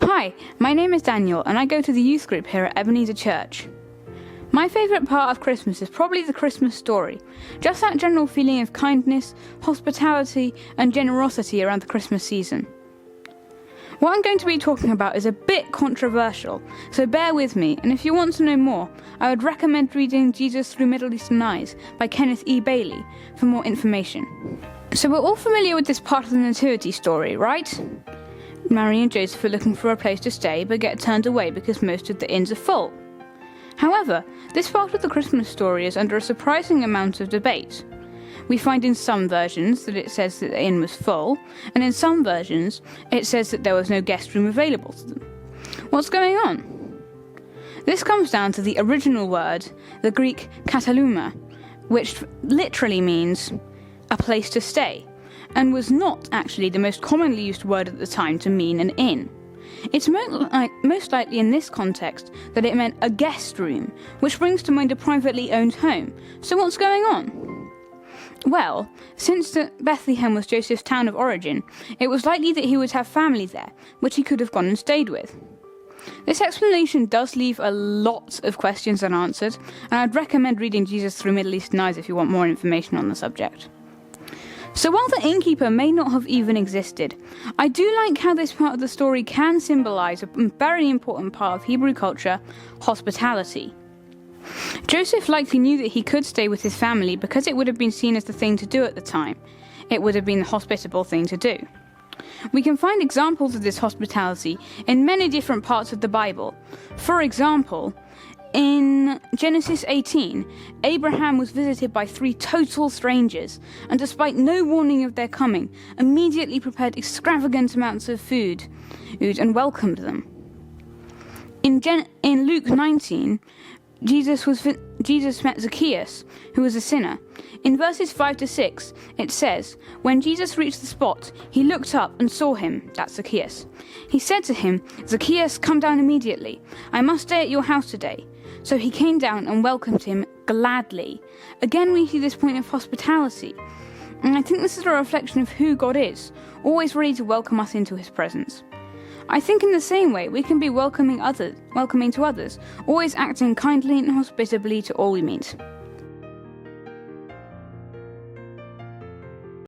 Hi, my name is Daniel and I go to the youth group here at Ebenezer Church. My favourite part of Christmas is probably the Christmas story, just that general feeling of kindness, hospitality and generosity around the Christmas season. What I'm going to be talking about is a bit controversial, so bear with me, and if you want to know more, I would recommend reading Jesus Through Middle Eastern Eyes by Kenneth E. Bailey for more information. So we're all familiar with this part of the Nativity story, right? Mary and Joseph are looking for a place to stay but get turned away because most of the inns are full. However, this part of the Christmas story is under a surprising amount of debate. We find in some versions that it says that the inn was full, and in some versions it says that there was no guest room available to them. What's going on? This comes down to the original word, the Greek kataluma, which literally means a place to stay, and was not actually the most commonly used word at the time to mean an inn. It's most likely in this context that it meant a guest room, which brings to mind a privately owned home. So what's going on? Well, since Bethlehem was Joseph's town of origin, it was likely that he would have family there, which he could have gone and stayed with. This explanation does leave a lot of questions unanswered, and I'd recommend reading Jesus Through Middle Eastern Eyes if you want more information on the subject. So while the innkeeper may not have even existed, I do like how this part of the story can symbolise a very important part of Hebrew culture, hospitality. Joseph likely knew that he could stay with his family because it would have been seen as the thing to do at the time. It would have been the hospitable thing to do. We can find examples of this hospitality in many different parts of the Bible. For example, in Genesis 18, Abraham was visited by 3 total strangers, and despite no warning of their coming, immediately prepared extravagant amounts of food and welcomed them. In Luke 19, Jesus met Zacchaeus, who was a sinner. In verses 5 to 6, it says, "When Jesus reached the spot, he looked up and saw him," that's Zacchaeus. "He said to him, 'Zacchaeus, come down immediately. I must stay at your house today.' So he came down and welcomed him gladly." Again, we see this point of hospitality. And I think this is a reflection of who God is, always ready to welcome us into his presence. I think in the same way, we can be welcoming to others, always acting kindly and hospitably to all we meet.